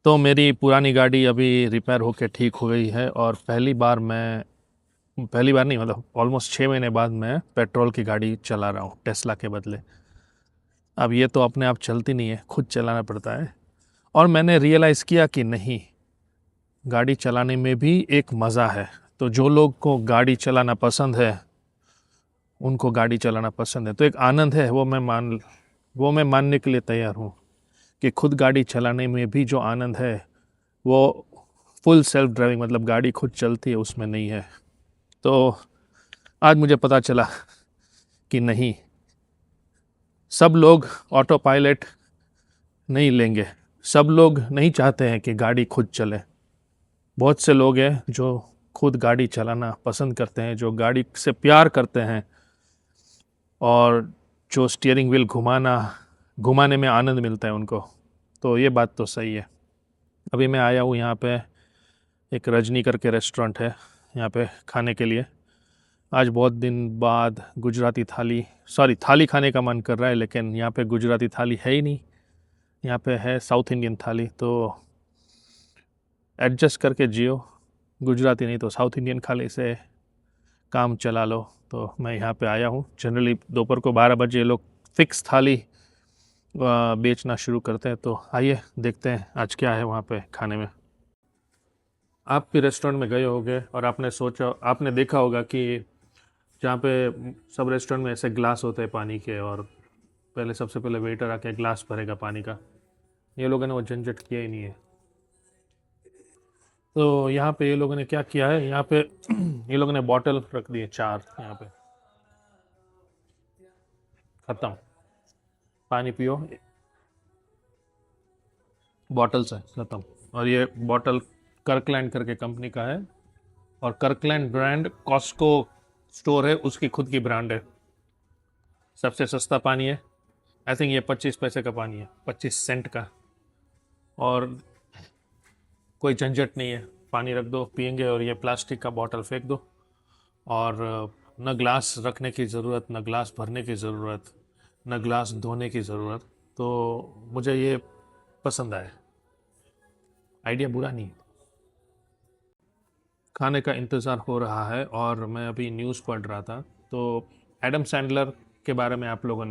तो मेरी पुरानी गाड़ी अभी रिपेयर होके ठीक हो गई है और पहली बार नहीं मतलब ऑलमोस्ट 6 महीने बाद मैं पेट्रोल की गाड़ी चला रहा हूँ टेस्ला के बदले। अब ये तो अपने आप चलती नहीं है, खुद चलाना पड़ता है। और मैंने रियलाइज़ किया कि नहीं, गाड़ी चलाने में भी एक मज़ा है। तो जो लोग को गाड़ी चलाना पसंद है, उनको गाड़ी चलाना पसंद है तो एक आनंद है, वो मैं मानने के लिए तैयार हूँ कि खुद गाड़ी चलाने में भी जो आनंद है वो फुल सेल्फ ड्राइविंग मतलब गाड़ी खुद चलती है उसमें नहीं है। तो आज मुझे पता चला कि नहीं, सब लोग ऑटो पायलट नहीं लेंगे, सब लोग नहीं चाहते हैं कि गाड़ी खुद चले। बहुत से लोग हैं जो खुद गाड़ी चलाना पसंद करते हैं, जो गाड़ी से प्यार करते हैं और जो स्टीयरिंग व्हील घुमाने में आनंद मिलता है उनको। तो ये बात तो सही है। अभी मैं आया हूँ यहाँ पे, एक रजनी करके रेस्टोरेंट है यहाँ पे खाने के लिए। आज बहुत दिन बाद गुजराती थाली खाने का मन कर रहा है, लेकिन यहाँ पे गुजराती थाली है ही नहीं, यहाँ पे है साउथ इंडियन थाली। तो एडजस्ट करके जियो, गुजराती नहीं तो साउथ इंडियन खाने से काम चला लो। तो मैं यहाँ पे आया हूँ। जनरली दोपहर को 12 बजे ये लोग फिक्स थाली बेचना शुरू करते हैं। तो आइए देखते हैं आज क्या है वहाँ पे खाने में। आप भी रेस्टोरेंट में गए होंगे और आपने देखा होगा कि जहाँ पे सब रेस्टोरेंट में ऐसे ग्लास होते हैं पानी के, और पहले सबसे पहले वेटर आके ग्लास भरेगा पानी का। ये लोगों ने वो झंझट किया ही नहीं है। तो यहाँ पे ये लोगों ने क्या किया है, यहाँ पे ये लोगों ने बॉटल रख दी है 4 यहाँ पे। खत्म, पानी पियो, बॉटल से खत्म। और ये बॉटल कर्कलैंड करके कंपनी का है, और कर्कलैंड ब्रांड कॉस्को स्टोर है उसकी खुद की ब्रांड है। सबसे सस्ता पानी है, आई थिंक ये 25 पैसे का पानी है, 25 सेंट का। और कोई झंझट नहीं है, पानी रख दो पियेंगे और ये प्लास्टिक का बॉटल फेंक दो। और न ग्लास रखने की ज़रूरत, न ग्लास भरने की ज़रूरत, न ग्लास धोने की ज़रूरत। तो मुझे ये पसंद आया, आइडिया बुरा नहीं। खाने का इंतज़ार हो रहा है और मैं अभी न्यूज़ पढ़ रहा था। तो एडम सैंडलर के बारे में आप लोग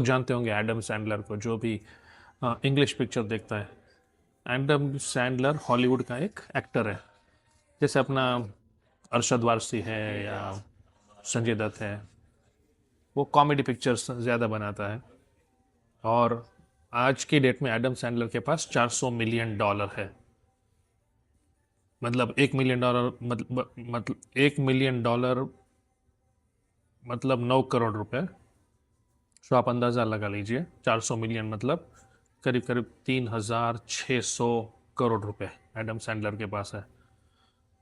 जानते होंगे एडम सैंडलर को, जो भी इंग्लिश पिक्चर देखता है। एडम सैंडलर हॉलीवुड का एक एक्टर है, जैसे अपना अरशद वारसी है या संजय दत्त है। वो कॉमेडी पिक्चर्स ज़्यादा बनाता है। और आज की डेट में एडम सैंडलर के पास $400 मिलियन है। मतलब $1 मिलियन मतलब $1 मिलियन मतलब 9 करोड़ रुपए। तो आप अंदाज़ा लगा लीजिए, 400 मिलियन मतलब करीब करीब 3,600 करोड़ रुपए एडम सैंडलर के पास है।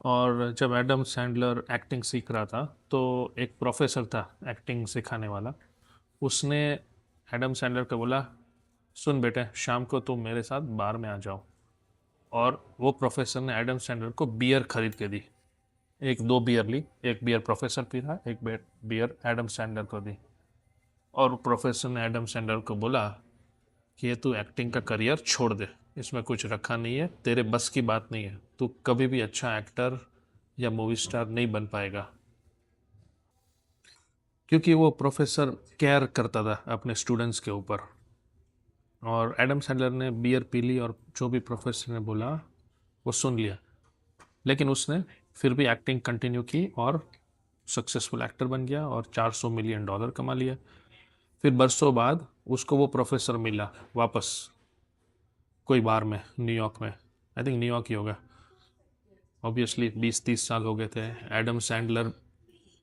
और जब एडम सैंडलर एक्टिंग सीख रहा था तो एक प्रोफेसर था एक्टिंग सिखाने वाला, उसने एडम सैंडलर को बोला, सुन बेटे, शाम को तुम मेरे साथ बार में आ जाओ। और वो प्रोफेसर ने एडम सैंडलर को बियर खरीद के दी। एक दो बियर ली, एक बियर प्रोफेसर पी रहा, एक बियर एडम सैंडलर को दी। और प्रोफेसर ने एडम सैंडलर को बोला कि ये तू एक्टिंग का करियर छोड़ दे, इसमें कुछ रखा नहीं है, तेरे बस की बात नहीं है, तू कभी भी अच्छा एक्टर या मूवी स्टार नहीं बन पाएगा। क्योंकि वो प्रोफेसर केयर करता था अपने स्टूडेंट्स के ऊपर। और एडम सैंडलर ने बियर पी ली और जो भी प्रोफेसर ने बोला वो सुन लिया, लेकिन उसने फिर भी एक्टिंग कंटिन्यू की और सक्सेसफुल एक्टर बन गया और $400 मिलियन कमा लिया। फिर बरसों बाद उसको वो प्रोफेसर मिला वापस, कोई बार में न्यूयॉर्क में, आई थिंक न्यूयॉर्क ही होगा। ऑब्वियसली 20-30 साल हो गए थे। एडम सैंडलर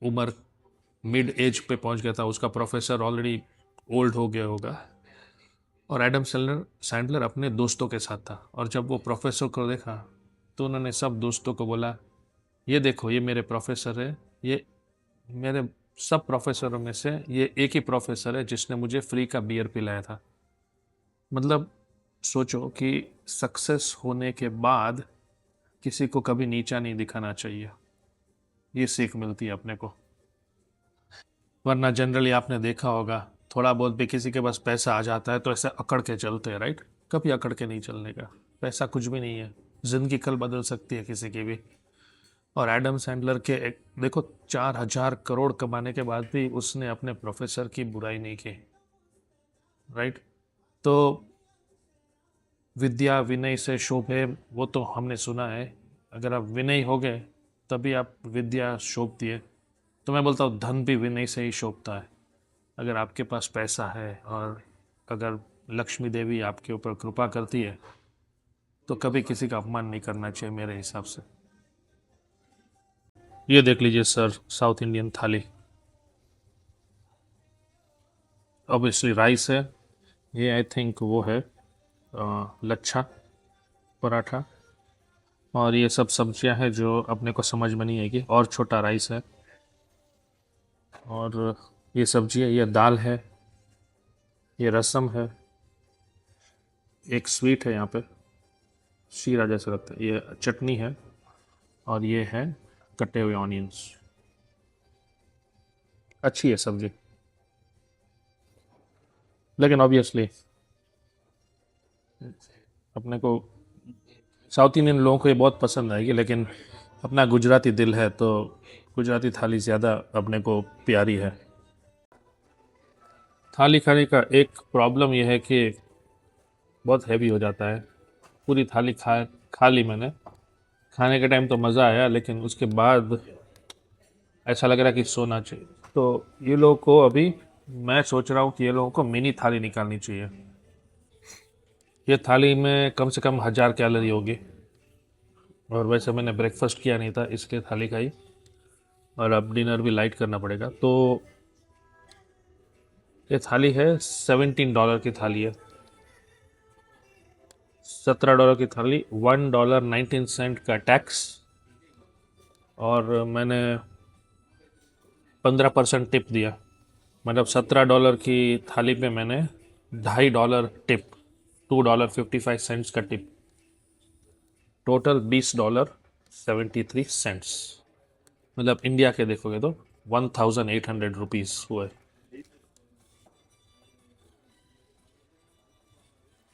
उम्र मिड एज पे पहुंच गया था, उसका प्रोफेसर ऑलरेडी ओल्ड हो गया होगा। और एडम सैंडलर अपने दोस्तों के साथ था, और जब वो प्रोफेसर को देखा तो उन्होंने सब दोस्तों को बोला, ये देखो ये मेरे प्रोफेसर है, ये मेरे सब प्रोफेसरों में से ये एक ही प्रोफेसर है जिसने मुझे फ्री का बियर पिलाया था। मतलब सोचो कि सक्सेस होने के बाद किसी को कभी नीचा नहीं दिखाना चाहिए, ये सीख मिलती है अपने को। वरना जनरली आपने देखा होगा, थोड़ा बहुत भी किसी के पास पैसा आ जाता है तो ऐसे अकड़ के चलते हैं, राइट? कभी अकड़ के नहीं चलने का। पैसा कुछ भी नहीं है, ज़िंदगी कल बदल सकती है किसी की भी। और एडम सैंडलर के एक देखो, 4,000 करोड़ कमाने के बाद भी उसने अपने प्रोफेसर की बुराई नहीं की, राइट? तो विद्या विनय से शोभे, वो तो हमने सुना है। अगर आप विनयी हो गए तभी आप विद्या शोभती है। तो मैं बोलता हूँ धन भी विनय से ही शोभता है। अगर आपके पास पैसा है और अगर लक्ष्मी देवी आपके ऊपर कृपा करती है तो कभी किसी का अपमान नहीं करना चाहिए मेरे हिसाब से। ये देख लीजिए सर, साउथ इंडियन थाली। ऑब्वियसली राइस है, ये आई थिंक वो है लच्छा पराठा, और ये सब सब्जियां हैं जो अपने को समझ में नहीं आएगी, और छोटा राइस है, और ये सब्जी है, ये दाल है, ये रसम है, एक स्वीट है यहाँ पे, शीरा जैसा लगता है, ये चटनी है, और ये है कटे हुए ऑनियंस। अच्छी है सब्जी, लेकिन ऑब्वियसली अपने को साउथ इंडियन लोगों को ये बहुत पसंद आएगी, लेकिन अपना गुजराती दिल है तो गुजराती थाली ज़्यादा अपने को प्यारी है। थाली खाने का एक प्रॉब्लम यह है कि बहुत हैवी हो जाता है। पूरी थाली खा ली मैंने। खाने के टाइम तो मज़ा आया, लेकिन उसके बाद ऐसा लग रहा है कि सोना चाहिए। तो ये लोगों को अभी मैं सोच रहा हूँ कि ये लोगों को मिनी थाली निकालनी चाहिए। ये थाली में कम से कम 1,000 कैलोरी होगी, और वैसे मैंने ब्रेकफास्ट किया नहीं था इसलिए थाली खाई, और अब डिनर भी लाइट करना पड़ेगा। तो ये थाली है $17 की थाली है, $17 की थाली, $1.19 का टैक्स, और मैंने 15% टिप दिया। मतलब $17 की थाली पे मैंने $2.5 टिप, $2.55 का टिप, टोटल $20.73। मतलब इंडिया के देखोगे तो 1,800 रुपीज़ हुए।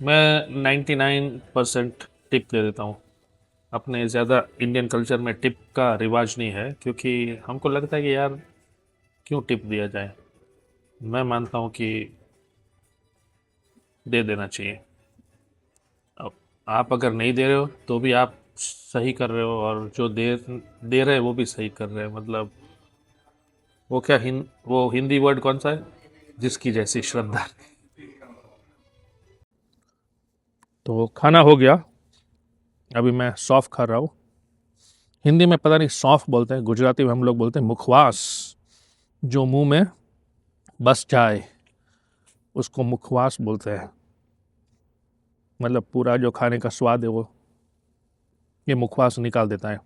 मैं 99% टिप दे देता हूँ। अपने ज़्यादा इंडियन कल्चर में टिप का रिवाज नहीं है, क्योंकि हमको लगता है कि यार क्यों टिप दिया जाए। मैं मानता हूँ कि दे देना चाहिए। अब आप अगर नहीं दे रहे हो तो भी आप सही कर रहे हो, और जो दे रहे हैं वो भी सही कर रहे हैं। मतलब वो क्या वो हिंदी वर्ड कौन सा है, जिसकी जैसी श्रद्धा। तो खाना हो गया, अभी मैं सौंफ खा रहा हूँ। हिंदी में पता नहीं सौंफ बोलते हैं, गुजराती में हम लोग बोलते हैं मुखवास। जो मुंह में बस जाए उसको मुखवास बोलते हैं। मतलब पूरा जो खाने का स्वाद है वो ये मुखवास निकाल देता है,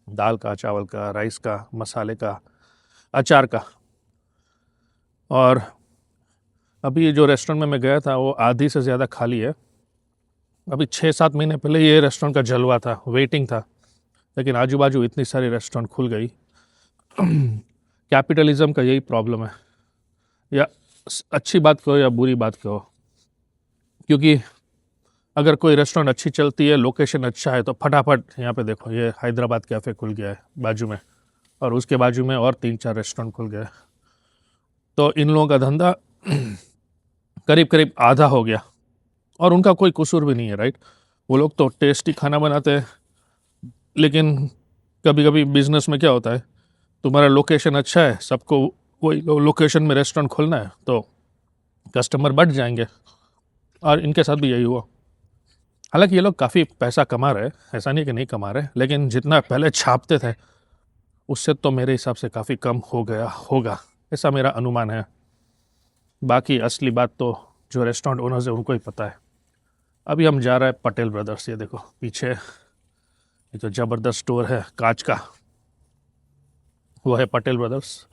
दाल का, चावल का, राइस का, मसाले का, अचार का। और अभी ये जो रेस्टोरेंट में मैं गया था वो आधी से ज़्यादा खाली है। अभी 6-7 महीने पहले ये रेस्टोरेंट का जलवा था, वेटिंग था, लेकिन आजू बाजू इतनी सारी रेस्टोरेंट खुल गई। कैपिटलिज्म का यही प्रॉब्लम है, या अच्छी बात कहो या बुरी बात कहो, क्योंकि अगर कोई रेस्टोरेंट अच्छी चलती है, लोकेशन अच्छा है, तो फटाफट यहाँ पे देखो ये हैदराबाद कैफ़े खुल गया है बाजू में, और उसके बाजू में और 3-4 रेस्टोरेंट खुल गए। तो इन लोगों का धंधा करीब करीब आधा हो गया, और उनका कोई कसूर भी नहीं है, राइट? वो लोग तो टेस्टी खाना बनाते हैं, लेकिन कभी कभी बिजनेस में क्या होता है, तुम्हारा लोकेशन अच्छा है, सबको वही लोकेशन में रेस्टोरेंट खोलना है, तो कस्टमर बढ़ जाएंगे, और इनके साथ भी यही हुआ। हालांकि ये लोग काफ़ी पैसा कमा रहे हैं, ऐसा नहीं कि नहीं कमा रहे, लेकिन जितना पहले छापते थे उससे तो मेरे हिसाब से काफ़ी कम हो गया होगा, ऐसा मेरा अनुमान है। बाकी असली बात तो जो रेस्टोरेंट ओनर्स है उनको ही पता है। अभी हम जा रहे हैं पटेल ब्रदर्स। ये देखो पीछे ये जो ज़बरदस्त स्टोर है कांच का, वो है पटेल ब्रदर्स।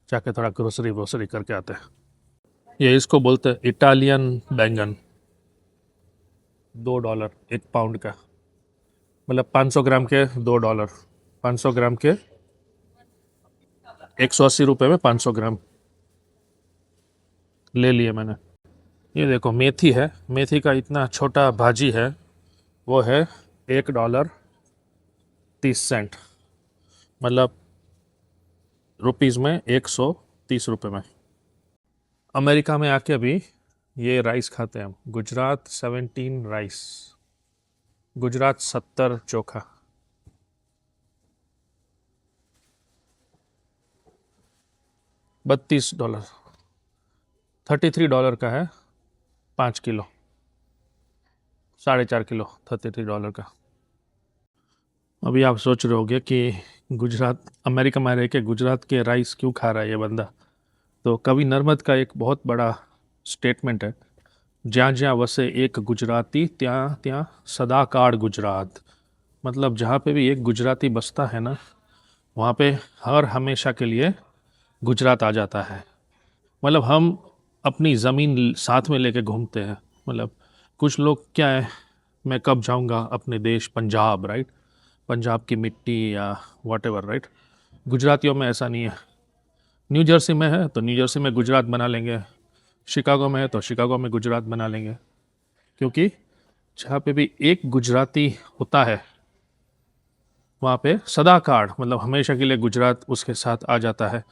जाके थोड़ा ग्रोसरी व्रोसरी करके आते हैं। ये इसको बोलते हैं इटालियन बैंगन। $2 1 पाउंड का, मतलब 500 ग्राम के $2। 500 ग्राम के 180 रुपये में 500 ग्राम। ले लिए मैंने। ये देखो मेथी है, मेथी का इतना छोटा भाजी है, वो है $1.30, मतलब रुपीज़ में 130 रुपये में। अमेरिका में आके अभी ये राइस खाते हैं हम, गुजरात 17 राइस, गुजरात 70 चोखा। $32, $33 का है 5 किलो, 4.5 किलो, $33 का। अभी आप सोच रहे होगे कि गुजरात, अमेरिका में रह के गुजरात के राइस क्यों खा रहा है ये बंदा। तो कवि नर्मद का एक बहुत बड़ा स्टेटमेंट है, ज्યાં જ્યાં वसे एक गुजराती ત્યાં ત્યાં सदाकाळ गुजरात। मतलब जहाँ पे भी एक गुजराती बसता है ना, वहाँ पे हर हमेशा के लिए गुजरात आ जाता है। मतलब हम अपनी ज़मीन साथ में लेके घूमते हैं। मतलब कुछ लोग क्या है, मैं कब जाऊँगा अपने देश पंजाब, राइट, पंजाब की मिट्टी या वॉट एवर, राइट। गुजरातियों में ऐसा नहीं है। न्यू जर्सी में है तो न्यू जर्सी में गुजरात बना लेंगे, शिकागो में है तो शिकागो में गुजरात बना लेंगे, क्योंकि जहाँ पे भी एक गुजराती होता है वहाँ पे सदाकाळ, मतलब हमेशा के लिए गुजरात उसके साथ आ जाता है।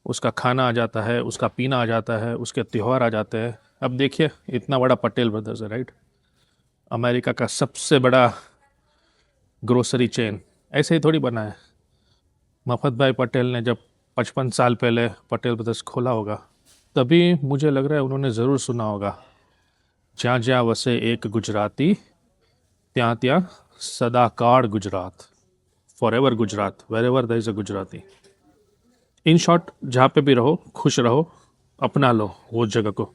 उसका खाना आ जाता है, उसका पीना आ जाता है, उसके त्यौहार आ जाते हैं। अब देखिए इतना बड़ा पटेल ब्रदर्स है, राइट, अमेरिका का सबसे बड़ा ग्रोसरी चेन, ऐसे ही थोड़ी बना है। मफत भाई पटेल ने जब 55 साल पहले पटेल ब्रदर्स खोला होगा, तभी मुझे लग रहा है उन्होंने ज़रूर सुना होगा, જ્યાં જ્યાં વસે एक गुजराती ત્યાં ત્યાં सदाकाळ Gujarat, forever Gujarat, wherever there is a Gujarati. In short, जहाँ पे भी रहो खुश रहो, अपना लो वो जगह को।